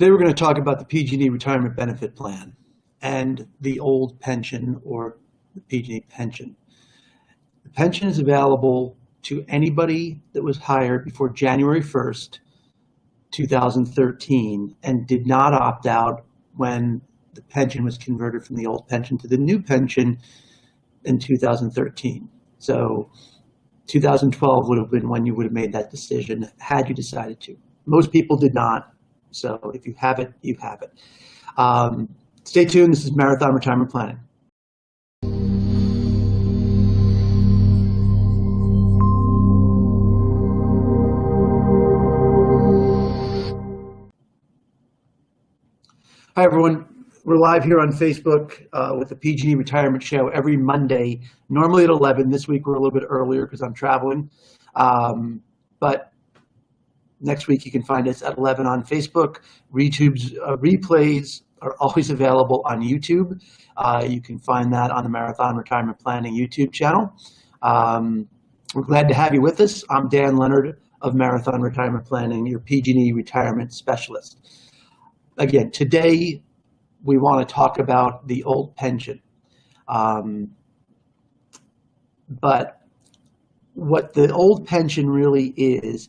Today we're going to talk about the PG&E Retirement Benefit Plan and the old pension, or the PG&E Pension. The pension is available to anybody that was hired before January 1st, 2013 and did not opt out when the pension was converted from the old pension to the new pension in 2013. So 2012 would have been when you would have made that decision had you decided to. Most people did not. So if you have it, you have it. Stay tuned. This is Marathon Retirement Planning. Hi, everyone. We're live here on Facebook with the PG&E Retirement Show every Monday, normally at 11. This week we're a little bit earlier because I'm traveling. But next week you can find us at 11 on Facebook. YouTube's replays are always available on YouTube. You can find that on the Marathon Retirement Planning YouTube channel. We're glad to have you with us. I'm Dan Leonard of Marathon Retirement Planning, your PG&E retirement specialist. Again, today we want to talk about the old pension. But what the old pension really is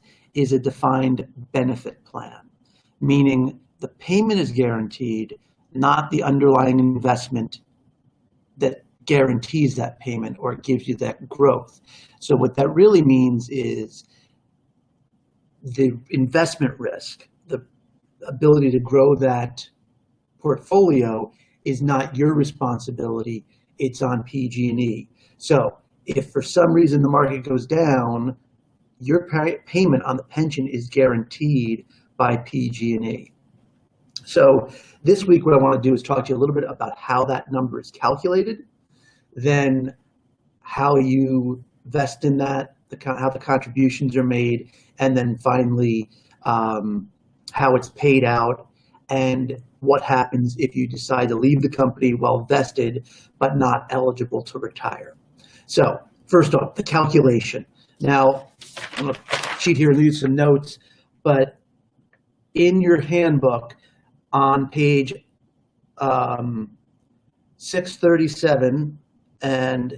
a defined benefit plan, meaning the payment is guaranteed, not the underlying investment that guarantees that payment or gives you that growth. So what that really means is the investment risk, the ability to grow that portfolio is not your responsibility, it's on PG&E. So if for some reason the market goes down, your payment on the pension is guaranteed by PG&E. So this week what I want to do is talk to you a little bit about how that number is calculated, then how you vest in that, how the contributions are made, and then finally how it's paid out, and what happens if you decide to leave the company while vested but not eligible to retire. So first off, the calculation. Now, I'm going to cheat here and leave some notes, but in your handbook on page 637, and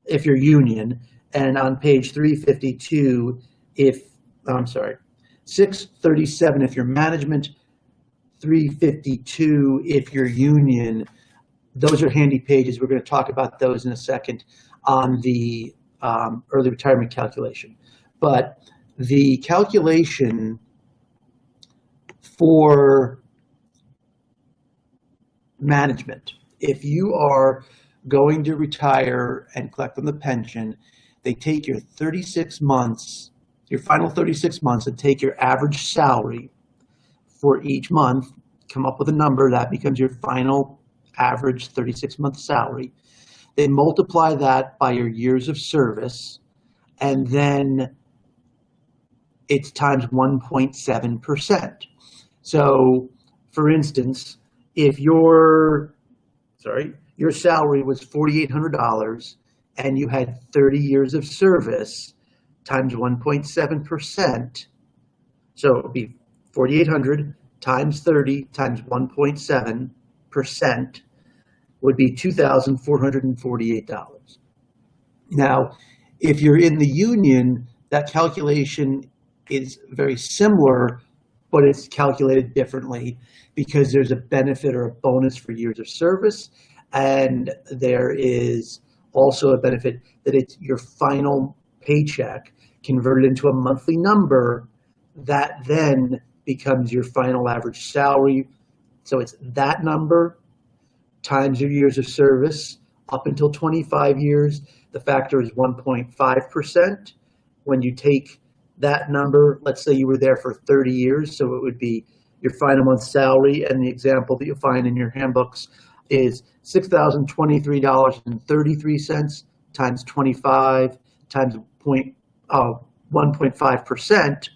if you're union, and on page 352 637 if you're management, 352 if you're union. Those are handy pages. We're going to talk about those in a second on the early retirement calculation. But the calculation for management, if you are going to retire and collect on the pension, they take your 36 months, your final 36 months, and take your average salary for each month, come up with a number that becomes your final average 36-month salary. They multiply that by your years of service, and then it's times 1.7%. So, for instance, if your salary was $4,800 and you had 30 years of service, times 1.7%, so it would be 4,800 times 30 times 1.7% would be $2,448. Now, if you're in the union, that calculation is very similar, but it's calculated differently because there's a benefit or a bonus for years of service, and there is also a benefit that it's your final paycheck converted into a monthly number that then becomes your final average salary. So it's that number times your years of service up until 25 years. The factor is 1.5%. When you take that number, let's say you were there for 30 years, so it would be your final month's salary, and the example that you'll find in your handbooks is $6,023.33 times 25 times 1.5%.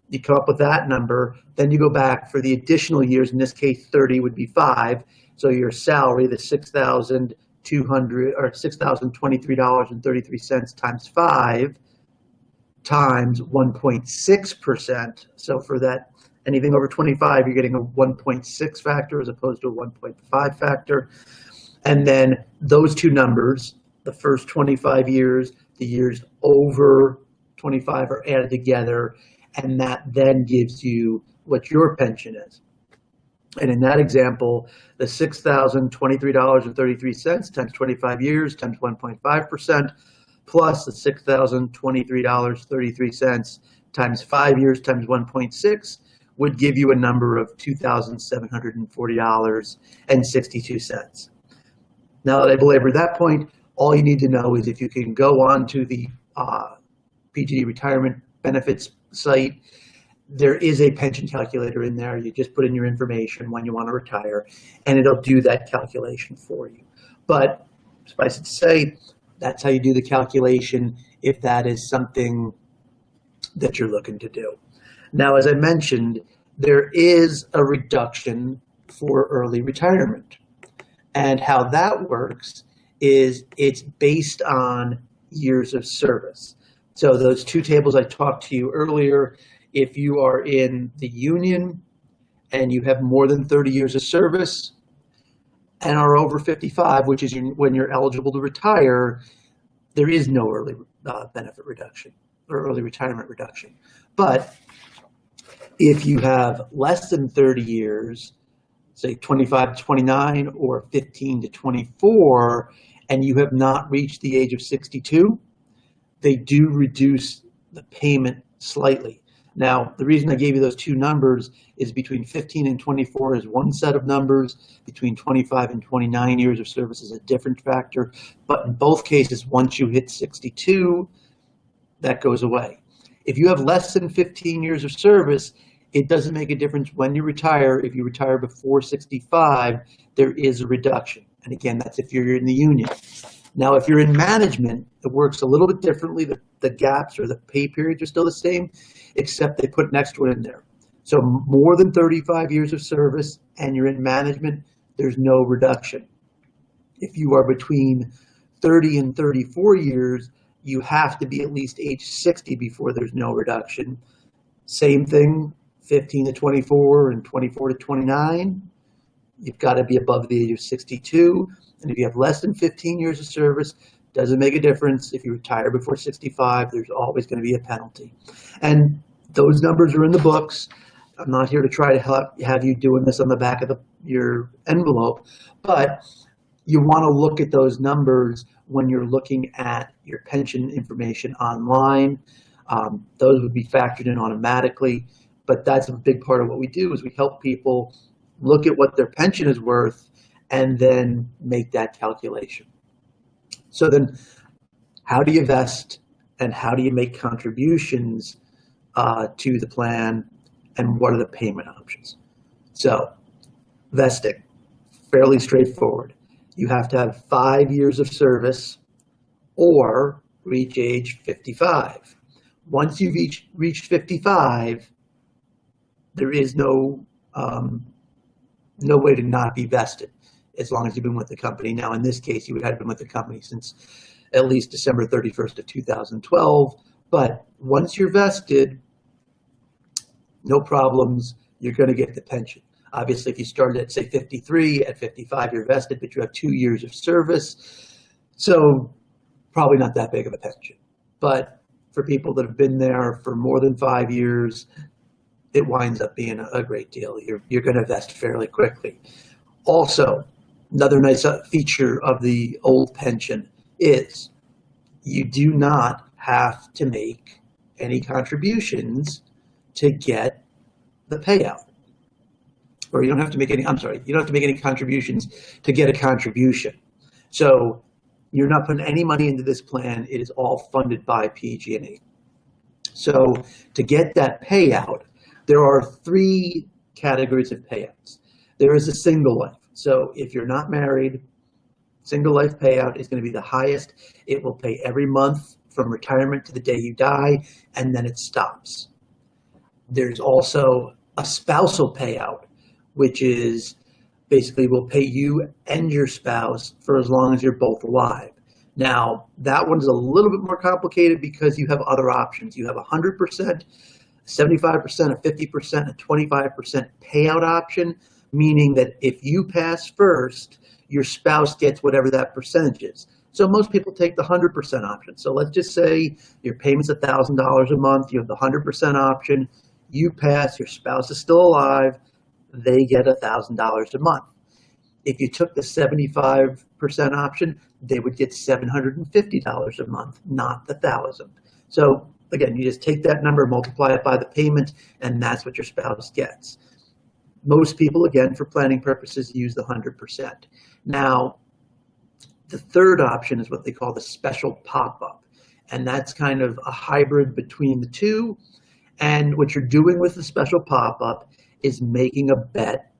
You come up with that number, then you go back for the additional years, in this case 30 would be 5, so your salary, the $6,023.33 times 5 times 1.6%. So for that Anything over 25, you're getting a 1.6 factor as opposed to a 1.5 factor. And then those two numbers, the first 25 years, the years over 25 are added together, and that then gives you what your pension is. And in that example, the $6,023.33 times 25 years times 1.5% plus the $6,023.33 times 5 years times 1.6 would give you a number of $2,740.62. Now that I belabored that point, all you need to know is if you can go on to the PG&E retirement benefits site, there is a pension calculator in there. You just put in your information when you want to retire, and it'll do that calculation for you. But suffice it to say, that's how you do the calculation if that is something that you're looking to do. Now, as I mentioned, there is a reduction for early retirement. And how that works is it's based on years of service. So those two tables I talked to you earlier, if you are in the union and you have more than 30 years of service and are over 55, which is when you're eligible to retire, there is no early benefit reduction or early retirement reduction. But if you have less than 30 years, say 25 to 29 or 15 to 24, and you have not reached the age of 62, they do reduce the payment slightly. Now, the reason I gave you those two numbers is between 15 and 24 is one set of numbers. Between 25 and 29 years of service is a different factor. But in both cases, once you hit 62, that goes away. If you have less than 15 years of service, it doesn't make a difference when you retire. If you retire before 65, there is a reduction. And again, that's if you're in the union. Now, if you're in management, it works a little bit differently. The gaps or the pay periods are still the same, except they put an extra one in there. So more than 35 years of service and you're in management, there's no reduction. If you are between 30 and 34 years, you have to be at least age 60 before there's no reduction. Same thing, 15 to 24 and 24 to 29. You've got to be above the age of 62. And if you have less than 15 years of service, doesn't make a difference. If you retire before 65, there's always going to be a penalty. And those numbers are in the books. I'm not here to try to have you doing this on the back of your envelope, but you want to look at those numbers when you're looking at your pension information online. Those would be factored in automatically, but that's a big part of what we do is we help people look at what their pension is worth and then make that calculation. So then how do you vest and how do you make contributions to the plan and what are the payment options? So vesting, fairly straightforward. You have to have 5 years of service or reach age 55. Once you've reached 55, there is no way to not be vested as long as you've been with the company. Now, in this case, you would have been with the company since at least December 31st of 2012. But once you're vested, no problems, you're going to get the pension. Obviously, if you started at, say, 53, at 55, you're vested, but you have 2 years of service. So probably not that big of a pension. But for people that have been there for more than 5 years, it winds up being a great deal. You're going to vest fairly quickly. Also, another nice feature of the old pension is you do not have to make any contributions to get the payout. Or you don't have to make any, you don't have to make any contributions to get a contribution. So you're not putting any money into this plan. It is all funded by PG&E. So to get that payout, there are 3 categories of payouts. There is a single life. So if you're not married, single life payout is going to be the highest. It will pay every month from retirement to the day you die, and then it stops. There's also a spousal payout, which is basically will pay you and your spouse for as long as you're both alive. Now, that one's a little bit more complicated because you have other options. You have 100% 75%, a 50%, a 25% payout option, meaning that if you pass first, your spouse gets whatever that percentage is. So most people take the 100% option. So let's just say your payment's $1,000 a month, you have the 100% option, you pass, your spouse is still alive, they get $1,000 a month. If you took the 75% option, they would get $750 a month, not the $1,000. So again, you just take that number, multiply it by the payment, and that's what your spouse gets. Most people, again, for planning purposes, use the 100%. Now, the third option is what they call the special pop-up, and that's kind of a hybrid between the two. And what you're doing with the special pop-up is making a bet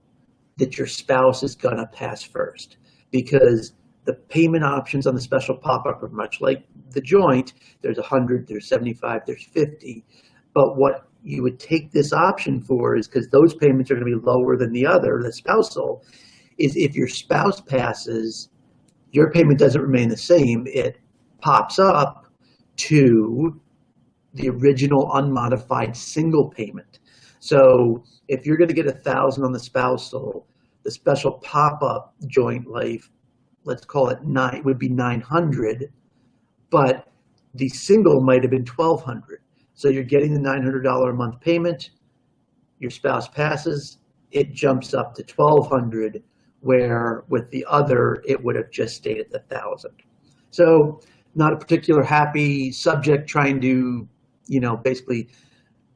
that your spouse is going to pass first, because the payment options on the special pop-up are much like the joint. There's 100, there's 75, there's 50. But what you would take this option for is, because those payments are going to be lower than the other, the spousal, is if your spouse passes, your payment doesn't remain the same. It pops up to the original unmodified single payment. So if you're going to get $1,000 on the spousal, the special pop-up joint life, let's call it would be $900, but the single might have been $1,200. So you're getting the $900 a month payment, your spouse passes, it jumps up to $1,200, where with the other, it would have just stayed at the $1,000. So not a particular happy subject trying to, basically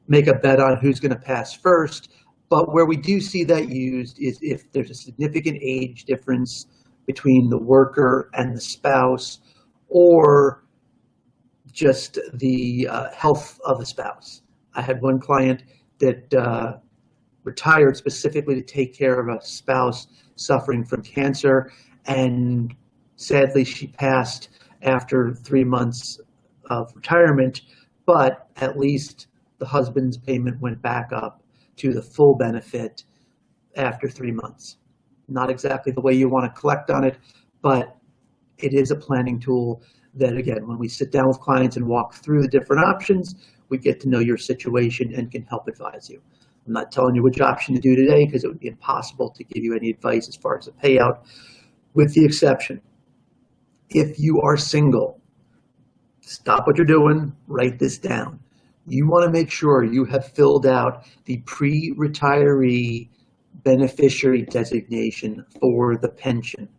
make a bet on who's going to pass first. But where we do see that used is if there's a significant age difference between the worker and the spouse, or just the health of the spouse. I had one client that retired specifically to take care of a spouse suffering from cancer, and sadly she passed after 3 months of retirement, but at least the husband's payment went back up to the full benefit after 3 months. Not exactly the way you want to collect on it, but it is a planning tool that, again, when we sit down with clients and walk through the different options, we get to know your situation and can help advise you. I'm not telling you which option to do today, because it would be impossible to give you any advice as far as a payout, with the exception, if you are single, stop what you're doing, write this down. You want to make sure you have filled out the pre-retiree beneficiary designation for the pension,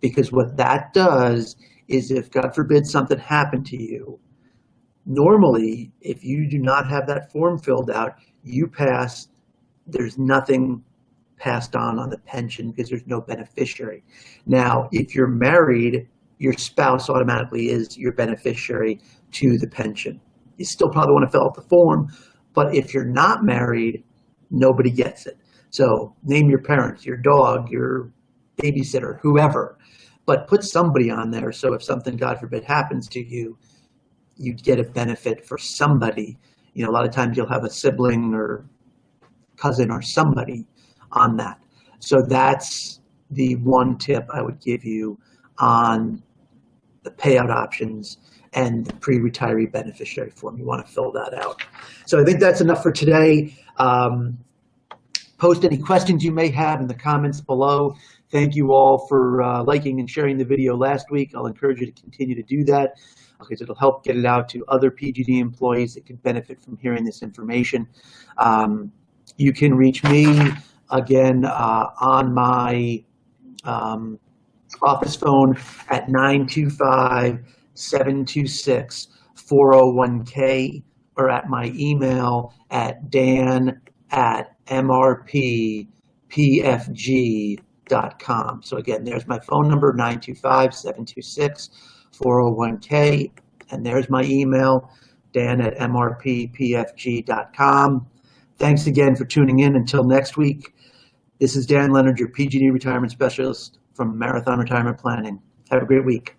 because what that does is, if God forbid something happened to you, normally if you do not have that form filled out, you pass, there's nothing passed on the pension because there's no beneficiary. Now, if you're married, your spouse automatically is your beneficiary to the pension. You still probably want to fill out the form, but if you're not married, nobody gets it. So name your parents, your dog, your babysitter, whoever, but put somebody on there. So if something, God forbid, happens to you, you get a benefit for somebody. A lot of times you'll have a sibling or cousin or somebody on that. So that's the one tip I would give you on the payout options and the pre-retiree beneficiary form. You want to fill that out. So I think that's enough for today. Post any questions you may have in the comments below. Thank you all for liking and sharing the video last week. I'll encourage you to continue to do that, because it'll help get it out to other PG&E employees that could benefit from hearing this information. You can reach me again on my office phone at 925-726-401k, or at my email at dan@mrppfg.com. So again, there's my phone number, 925-726-401k, and there's my email, dan@mrppfg.com. Thanks again for tuning in. Until next week, this is Dan Leonard, your PG&E retirement specialist from Marathon Retirement Planning. Have a great week.